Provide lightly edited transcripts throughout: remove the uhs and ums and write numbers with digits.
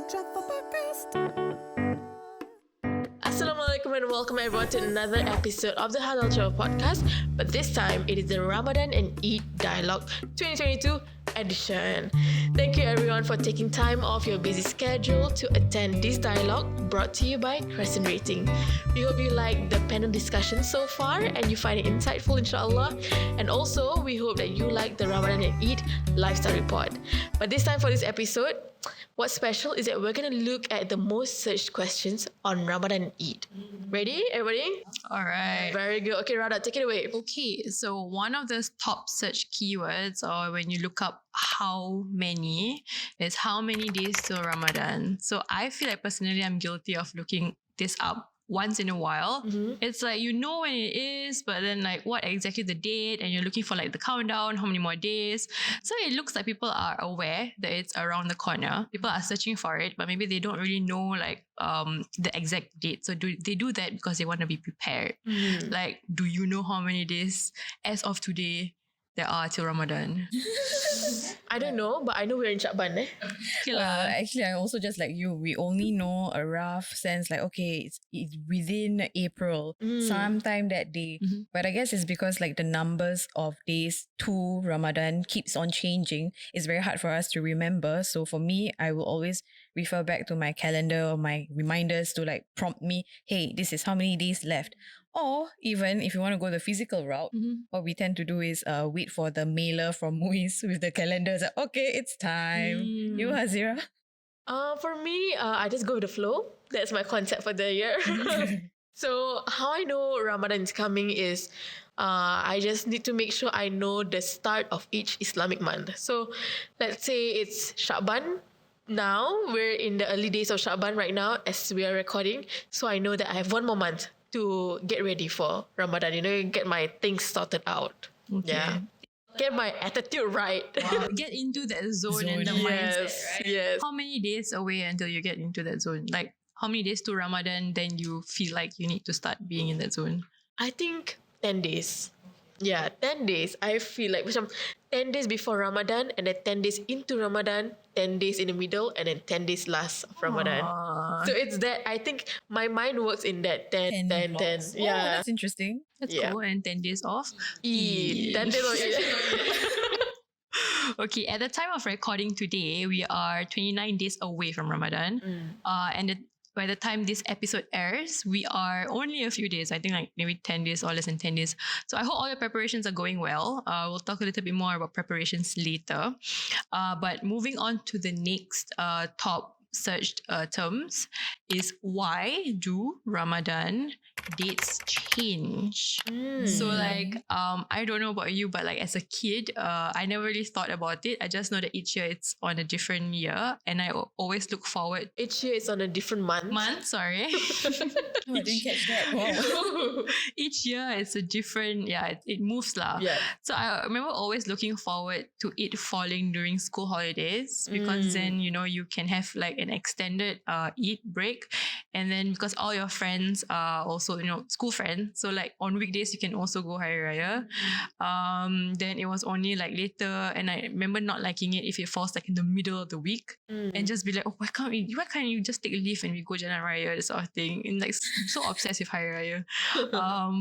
Travel Podcast. Assalamualaikum and welcome everyone to another episode of the Halal Podcast. But this time it is the Ramadan and Eid Dialogue 2022 edition. Thank you everyone for taking time off your busy schedule to attend this dialogue brought to you by Crescent Rating. We hope you like the panel discussion so far and you find it insightful, inshallah. And also we hope that you like the Ramadan and Eid lifestyle report. But this time for this episode, what's special is that we're going to look at the most searched questions on Ramadan and Eid. Ready, everybody? All right. Very good. Okay, Radha, take it away. Okay, so one of the top search keywords, or when you look up how many, is how many days till Ramadan. So I feel like personally I'm guilty of looking this up once in a while. It's like you know when it is, but then like what exactly the date, and you're looking for like the countdown, how many more days. So it looks like people are aware that it's around the corner. People are searching for it, but maybe they don't really know like the exact date. So they do that because they want to be prepared. Like, do you know how many days as of today there are till Ramadan? I don't know, but I know we're in Sha'ban. Okay lah. Actually, I'm also just like you. We only know a rough sense, like, okay, it's within April, sometime that day. But I guess it's because like the numbers of days to Ramadan keeps on changing. It's very hard for us to remember. So for me, I will always refer back to my calendar or my reminders to like prompt me, hey, this is how many days left. Or even if you want to go the physical route, what we tend to do is wait for the mailer from Muiz with the calendars. Like, okay, it's time. You, Hazira? For me, I just go with the flow. That's my concept for the year. So how I know Ramadan is coming is I just need to make sure I know the start of each Islamic month. So let's say it's Sha'ban. Now we're in the early days of Sha'ban right now as we are recording. So I know that I have one more month to get ready for Ramadan, get my things sorted out. Okay. Yeah. Get my attitude right. Wow, get into that zone and the mindset, right? Yes. How many days away until you get into that zone? Like, how many days to Ramadan then you feel like you need to start being in that zone? I think 10 days. Yeah, 10 days. I feel like macam 10 days before Ramadan and then 10 days into Ramadan, 10 days in the middle and then 10 days last of Ramadan. So it's that, I think my mind works in that 10. blocks. Oh, Yeah. that's interesting. That's Yeah. cool. And 10 days off. Eid. 10 days of Eid. Okay, at the time of recording today, we are 29 days away from Ramadan. By the time this episode airs, we are only a few days. I think like maybe 10 days or less than 10 days. So I hope all your preparations are going well. We'll talk a little bit more about preparations later. But moving on to the next top searched terms is, why do Ramadan dates change? So like I don't know about you, but like as a kid, I never really thought about it. I just know that each year it's on a different year, and I always look forward. Each year it's on a different month. Sorry. Oh, I didn't catch that. Wow. Each year it's a different, it moves lah. Yeah. So I remember always looking forward to it falling during school holidays, because then you can have like an extended Eid break, and then because all your friends are also school friends, so like on weekdays you can also go Hari Raya. Then it was only like later, and I remember not liking it if it falls like in the middle of the week, and just be like, oh, why can't you just take a leave and we go Jalan Raya, this sort of thing, and like so obsessed with Hari Raya.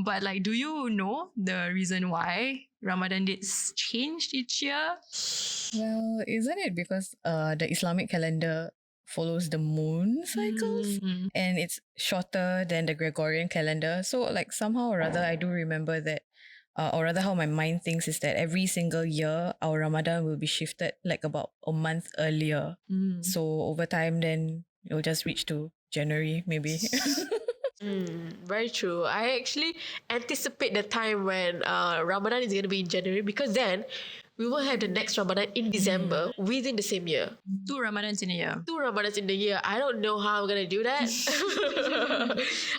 But like, do you know the reason why Ramadan dates changed each year? Well, isn't it because the Islamic calendar follows the moon cycles and it's shorter than the Gregorian calendar? So like somehow or rather I do remember that, or rather how my mind thinks is that every single year our Ramadan will be shifted like about a month earlier. So over time then it'll just reach to January maybe. Very true. I actually anticipate the time when Ramadan is going to be in January, because then we will have the next Ramadan in December within the same year. 2 Ramadans in a year. 2 Ramadans in the year. I don't know how I'm going to do that.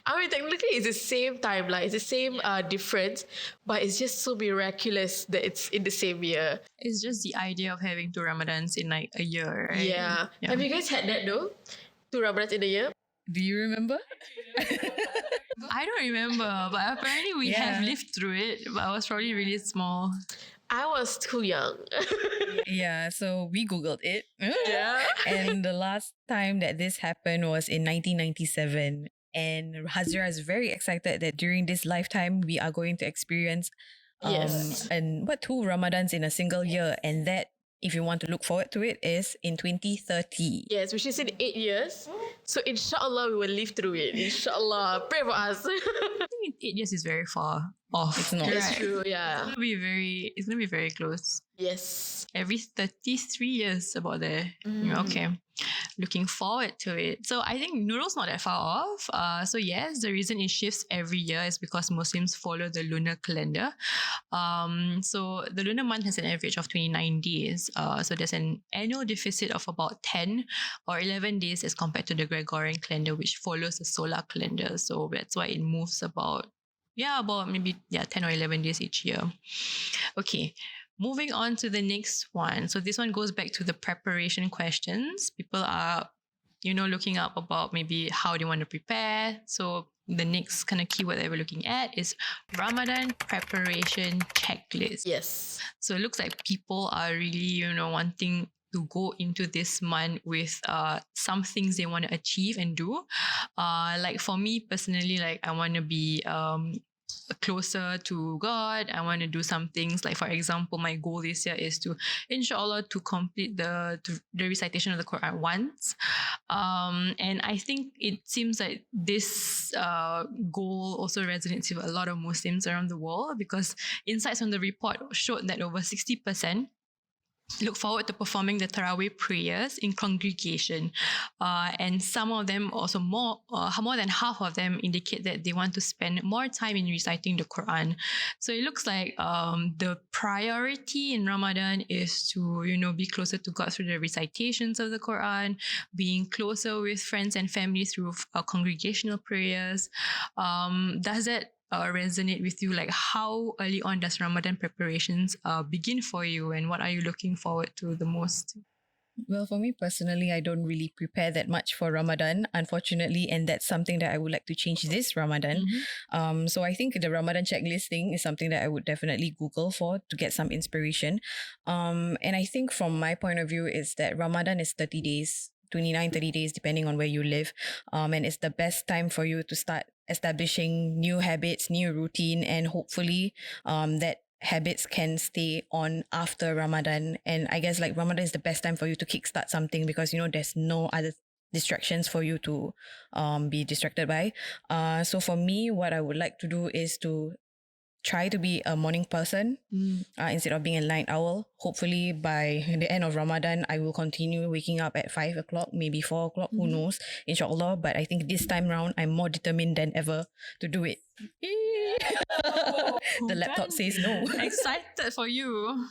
I mean, technically it's the same timeline. It's the same difference. But it's just so miraculous that it's in the same year. It's just the idea of having 2 Ramadans in like a year, right? Yeah. Have you guys had that though? 2 Ramadans in a year? Do you remember? I don't remember, but apparently we have lived through it, but I was probably really small. I was too young. Yeah, so we Googled it. Yeah. And the last time that this happened was in 1997. And Hazira is very excited that during this lifetime, we are going to experience Yes. and what 2 Ramadans in a single year. And that, if you want to look forward to it, is in 2030. Yes, which is in 8 years. So inshallah we will live through it. Inshallah. Pray for us. I think 8 years is very far off. It's not. That's Right. true, yeah. It's gonna be very close. Yes. Every 33 years about there. Yeah, okay. Looking forward to it. So I think Nurul's not that far off. So yes, the reason it shifts every year is because Muslims follow the lunar calendar. So the lunar month has an average of 29 days. So there's an annual deficit of about 10 or 11 days as compared to the Gregorian calendar, which follows the solar calendar. So that's why it moves about maybe 10 or 11 days each year. Okay. Moving on to the next one. So this one goes back to the preparation questions. People are, looking up about maybe how they want to prepare. So the next kind of keyword that we're looking at is Ramadan preparation checklist. Yes. So it looks like people are really, wanting to go into this month with some things they want to achieve and do. Like for me personally, like I want to be closer to God. I want to do some things, like for example, my goal this year is to, inshallah, to complete the recitation of the Quran once. And I think it seems like this goal also resonates with a lot of Muslims around the world, because insights from the report showed that over 60% look forward to performing the Tarawih prayers in congregation. And some of them, also more than half of them, indicate that they want to spend more time in reciting the Quran. So it looks like the priority in Ramadan is to, be closer to God through the recitations of the Quran, being closer with friends and family through congregational prayers. Does that resonate with you? Like, how early on does Ramadan preparations begin for you, and what are you looking forward to the most? Well, for me personally, I don't really prepare that much for Ramadan, unfortunately, and that's something that I would like to change this Ramadan. So I think the Ramadan checklist thing is something that I would definitely Google for to get some inspiration. And I think from my point of view is that Ramadan is 30 days, 29, 30 days, depending on where you live. And it's the best time for you to start establishing new habits, new routine, and hopefully that habits can stay on after Ramadan. And I guess like Ramadan is the best time for you to kickstart something, because there's no other distractions for you to be distracted by. So for me, what I would like to do is to try to be a morning person instead of being a night owl. Hopefully by the end of Ramadan, I will continue waking up at 5 o'clock, maybe 4 o'clock, who knows, inshallah. But I think this time round, I'm more determined than ever to do it. The laptop says no. Excited for you.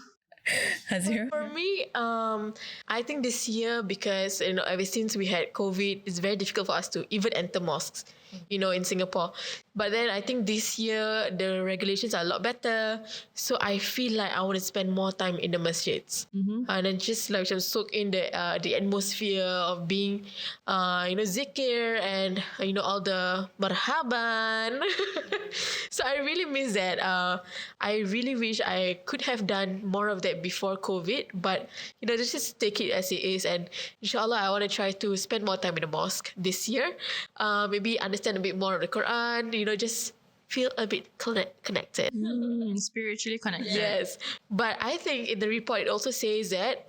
Hazir? For me, I think this year, because ever since we had COVID, it's very difficult for us to even enter mosques, in Singapore. But then I think this year the regulations are a lot better, so I feel like I want to spend more time in the masjids, and then just like soak in the atmosphere of being, zikir and all the marhaban. So I really miss that. I really wish I could have done more of that before COVID, but just take it as it is. And inshallah, I want to try to spend more time in the mosque this year. Maybe understand a bit more of the Quran. Just feel a bit connected. Spiritually connected. Yes, but I think in the report it also says that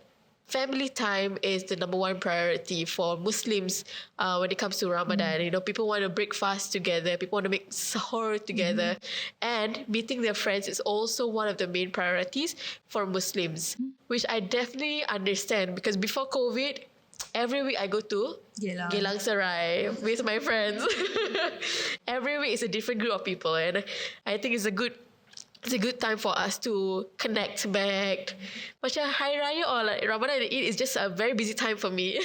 family time is the number one priority for Muslims when it comes to Ramadan. People want to break fast together. People want to make sahur together. And meeting their friends is also one of the main priorities for Muslims, which I definitely understand, because before COVID, every week I go to Geylang Serai with my friends. Every week is a different group of people, and I think it's a good time for us to connect back. Macam Hari Raya or like Ramadan and Eid is just a very busy time for me.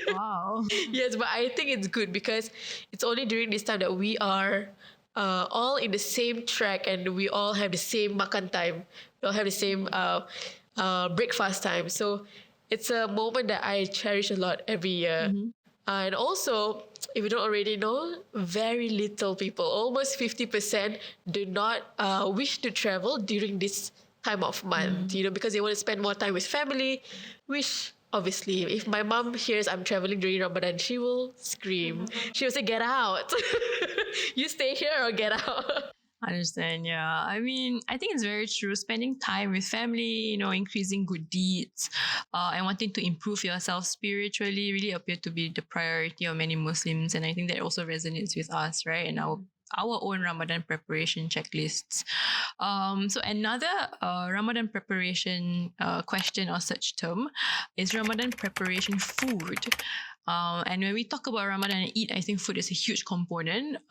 Wow. Yes, but I think it's good because it's only during this time that we are all in the same track, and we all have the same makan time. We all have the same breakfast time. So it's a moment that I cherish a lot every year. And also, if you don't already know, very little people, almost 50%, do not wish to travel during this time of month, because they want to spend more time with family, which obviously, if my mom hears I'm traveling during Ramadan, she will scream. She will say, "Get out! You stay here or get out." Understand, yeah. I mean, I think it's very true. Spending time with family, increasing good deeds, and wanting to improve yourself spiritually really appear to be the priority of many Muslims. And I think that also resonates with us, right? And our own Ramadan preparation checklists. So another Ramadan preparation question or such term is Ramadan preparation food. And when we talk about Ramadan and Eid, I think food is a huge component.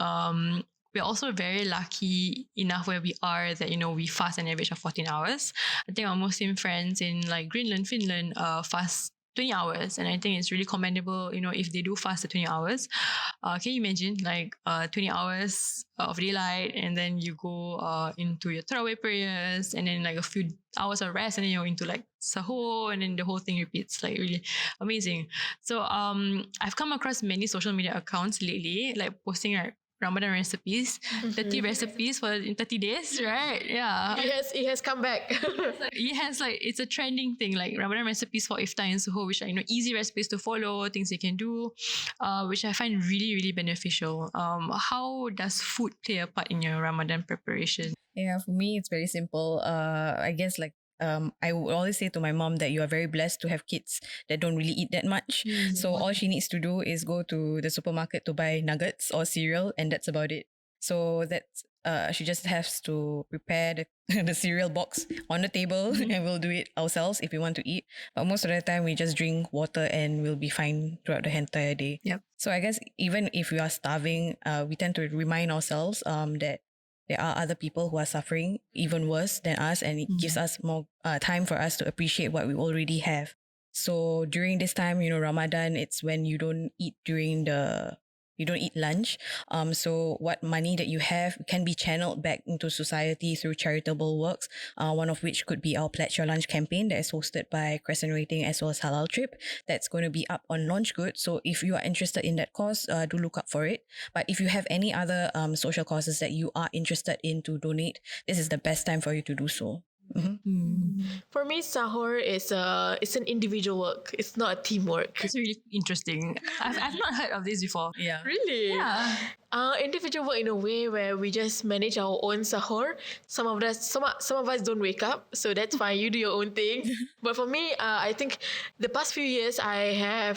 We're also very lucky enough where we are that, we fast an average of 14 hours. I think our Muslim friends in like Greenland, Finland, fast 20 hours. And I think it's really commendable, if they do fast the 20 hours. Can you imagine 20 hours of daylight and then you go into your Tarawih prayers and then like a few hours of rest and then you're into like sahur and then the whole thing repeats, like really amazing. So I've come across many social media accounts lately, like posting like Ramadan recipes, 30 recipes in 30 days, right? Yeah. It has come back. It's a trending thing, like Ramadan recipes for iftar and suhoor, which are easy recipes to follow, things you can do, which I find really, really beneficial. How does food play a part in your Ramadan preparation? Yeah, for me, it's very simple. I guess I would always say to my mom that you are very blessed to have kids that don't really eat that much. So all she needs to do is go to the supermarket to buy nuggets or cereal, and that's about it. So that's she just has to prepare the cereal box on the table, and we'll do it ourselves if we want to eat. But most of the time, we just drink water and we'll be fine throughout the entire day. Yep. So I guess even if we are starving, we tend to remind ourselves that there are other people who are suffering even worse than us, and it gives us more time for us to appreciate what we already have. So during this time, Ramadan, it's when you don't eat you don't eat lunch. So what money that you have can be channeled back into society through charitable works. One of which could be our Pledge Your Lunch campaign that is hosted by Crescent Rating as well as Halal Trip. That's going to be up on Launch Good. So if you are interested in that cause, do look up for it. But if you have any other social causes that you are interested in to donate, this is the best time for you to do so. For me, sahur is it's an individual work. It's not a teamwork. It's really interesting. I've not heard of this before. Yeah. Really? Yeah. Individual work in a way where we just manage our own sahur. Some of us don't wake up, so that's fine. You do your own thing. But for me, I think the past few years I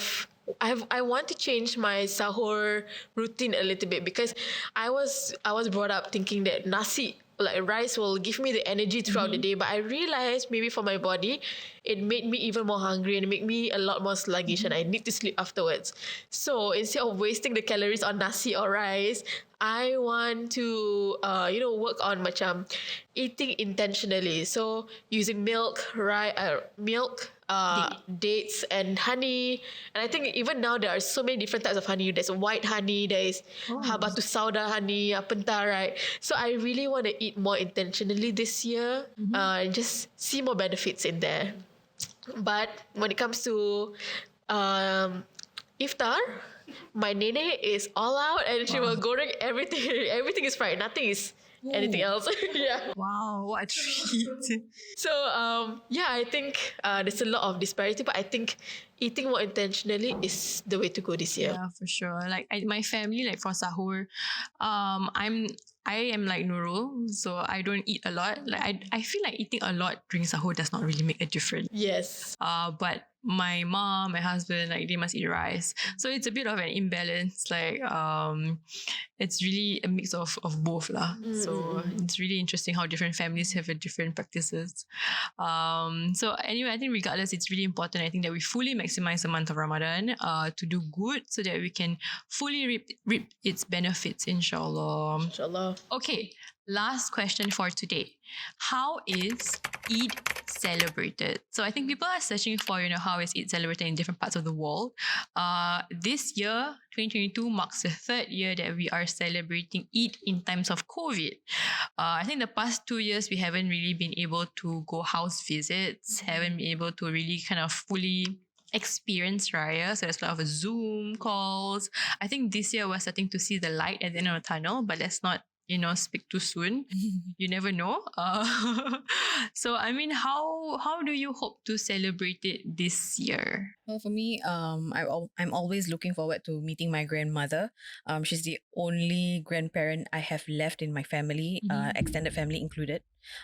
want to change my sahur routine a little bit, because I was brought up thinking that nasi, like rice, will give me the energy throughout the day, but I realized maybe for my body it made me even more hungry and it made me a lot more sluggish, and I need to sleep afterwards. So instead of wasting the calories on nasi or rice, I want to work on macam eating intentionally. So using milk, dates and honey. And I think even now there are so many different types of honey. There's white honey, there is habatu sauda honey, apa entah, right? So I really want to eat more intentionally this year, and just see more benefits in there. But when it comes to iftar, my nene is all out and she will goreng everything. Everything is fried. Nothing is anything else. Yeah. Wow, what a treat. So I think there's a lot of disparity, but I think eating more intentionally is the way to go this year. Yeah, for sure. Like my family, like for sahur, I am like Nurul, so I don't eat a lot. Like I feel like eating a lot during sahur does not really make a difference. Yes. But my mom, my husband, like they must eat rice. So it's a bit of an imbalance. Like it's really a mix of both lah. So it's really interesting how different families have different practices. So anyway, I think regardless, it's really important. I think that we fully maximize the month of Ramadan to do good, so that we can fully reap its benefits, inshallah. Inshallah. Okay, last question for today. How is Eid celebrated? So I think people are searching for, how is Eid celebrated in different parts of the world. This year, 2022, marks the third year that we are celebrating Eid in times of COVID. I think the past 2 years, we haven't really been able to go house visits, haven't been able to really kind of fully experience Raya. So there's a lot of Zoom calls. I think this year we're starting to see the light at the end of the tunnel, but let's not speak too soon. You never know. So I mean, how do you hope to celebrate it this year? Well, for me, I'm always looking forward to meeting my grandmother. She's the only grandparent I have left in my family, extended family included.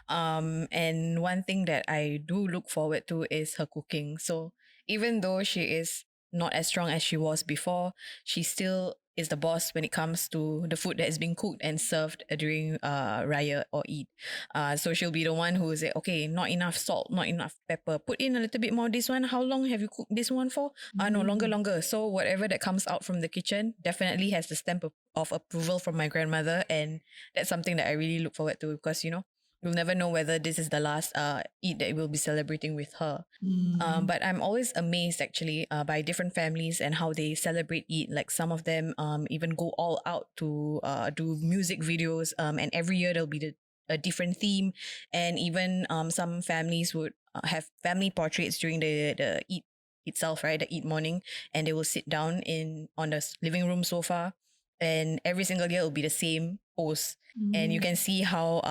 And one thing that I do look forward to is her cooking. So even though she is not as strong as she was before, she still is the boss when it comes to the food that is being cooked and served during Raya or Eid. So she'll be the one who will say, okay, not enough salt, not enough pepper. Put in a little bit more this one. How long have you cooked this one for? No, longer. So whatever that comes out from the kitchen definitely has the stamp of approval from my grandmother. And that's something that I really look forward to because, you'll never know whether this is the last Eid that we'll be celebrating with her. But I'm always amazed actually by different families and how they celebrate Eid. Like some of them even go all out to do music videos, and every year there'll be a different theme. And even some families would have family portraits during the Eid itself, right? The Eid morning, and they will sit down on the living room sofa, and every single year it will be the same pose. And you can see how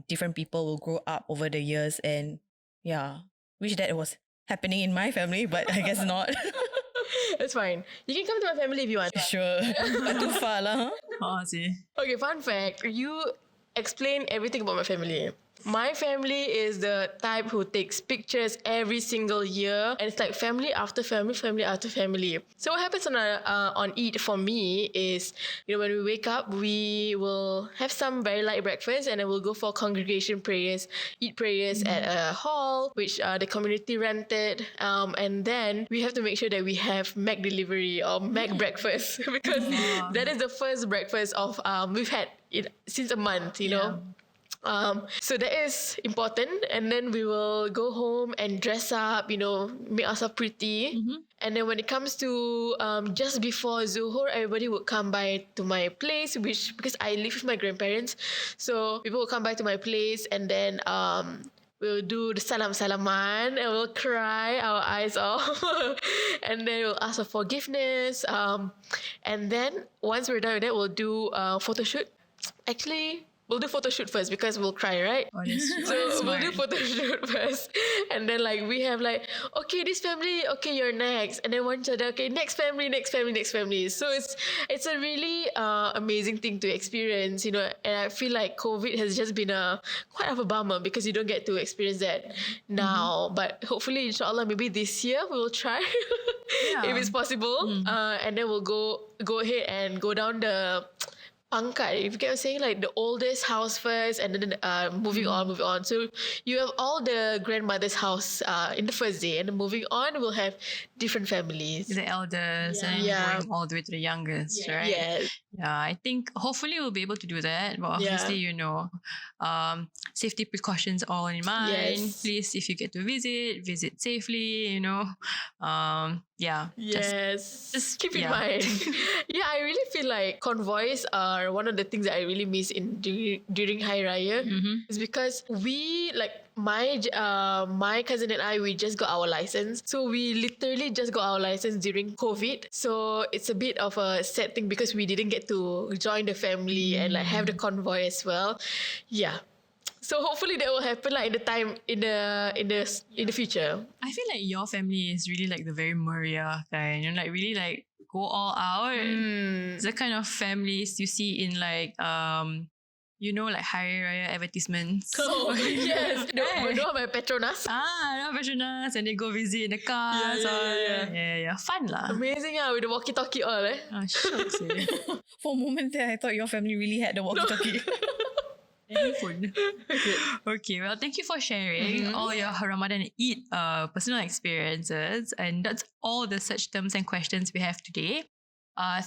different people will grow up over the years. And yeah, wish that was happening in my family, but I guess not. It's fine. You can come to my family if you want. Sure. But too far lah, huh? Oh, see. Okay, fun fact. You explain everything about my family. My family is the type who takes pictures every single year, and it's like family after family, family after family. So what happens on Eid for me is, when we wake up, we will have some very light breakfast, and then we'll go for congregation prayers, Eid prayers at a hall which the community rented, and then we have to make sure that we have Mac delivery or Mac breakfast because that is the first breakfast of we've had it since a month, you know. So that is important, and then we will go home and dress up, make ourselves pretty. And then when it comes to just before Zuhur, everybody would come by to my place, because I live with my grandparents, so people will come by to my place, and then we'll do the salaman, and we'll cry our eyes off, and then we'll ask for forgiveness. And then once we're done with that, we'll do a photo shoot. Actually, we'll do photo shoot first because we'll cry, right? Oh, that's true. So we'll do photo shoot first, and then we have okay, this family, okay, you're next, and then one other, okay, next family. So it's a really amazing thing to experience, and I feel like COVID has just been quite of a bummer because you don't get to experience that now. But hopefully, inshallah, maybe this year we will try if it's possible, and then we'll go ahead and go down the pangkat, if you get what I'm saying, the oldest house first, and then moving on. So you have all the grandmother's house in the first day, and then moving on, we'll have different families. The elders and going all the way to the youngest, right? Yes. Yeah, I think hopefully we'll be able to do that. But obviously, safety precautions all in mind. Yes. Please, if you get to visit safely, Just keep in mind. I really feel like convoys are one of the things that I really miss during Hari Raya. It's because we my cousin and I, we just got our license. So we literally just got our license during COVID. So it's a bit of a sad thing because we didn't get to join the family and have the convoy as well. Yeah. So hopefully that will happen in the time in the future. I feel like your family is really the very Maria kind, really go all out. It's the kind of families you see in Hari Raya advertisements. Oh, yes. No, my Petronas. No Petronas, and they go visit in the cars. Yeah. Fun lah. Amazing with the walkie-talkie all Shucks. For a moment there, I thought your family really had the walkie-talkie. Handphone. Okay, well, thank you for sharing all your Ramadan Eid personal experiences, and that's all the search terms and questions we have today.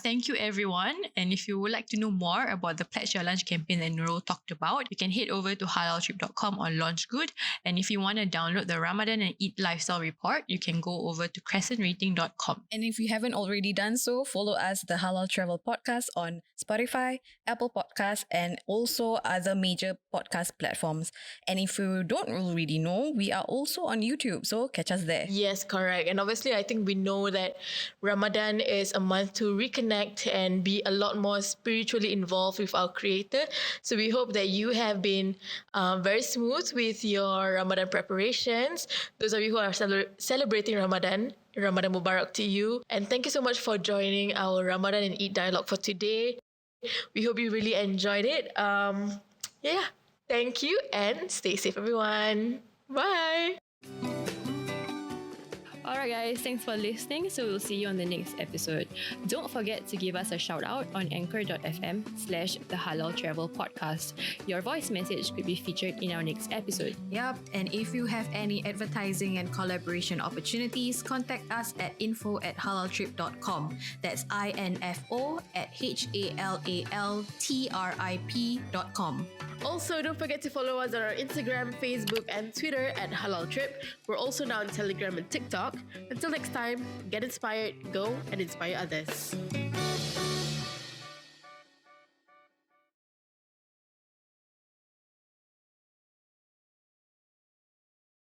Thank you, everyone. And if you would like to know more about the Pledge Your Lunch campaign that Nurul talked about, you can head over to halaltrip.com or LaunchGood. And if you want to download the Ramadan and Eid lifestyle report, you can go over to crescentrating.com. And if you haven't already done so, follow us, the Halal Travel Podcast, on Spotify, Apple Podcasts, and also other major podcast platforms. And if you don't already know, we are also on YouTube, so catch us there. Yes, correct. And obviously, I think we know that Ramadan is a month to reconnect and be a lot more spiritually involved with our Creator. So we hope that you have been very smooth with your Ramadan preparations. Those of you who are celebrating Ramadan Mubarak to you. And thank you so much for joining our Ramadan and Eid dialogue for today. We hope you really enjoyed it. Thank you and stay safe, everyone. Bye. Alright guys, thanks for listening. So we'll see you on the next episode. Don't forget to give us a shout out on anchor.fm/the Halal Travel Podcast. Your voice message could be featured in our next episode. Yup, and if you have any advertising and collaboration opportunities, contact us at info@halaltrip.com. That's info@halaltrip.com. Also, don't forget to follow us on our Instagram, Facebook, and Twitter at Halal Trip. We're also now on Telegram and TikTok. Until next time, get inspired, go and inspire others.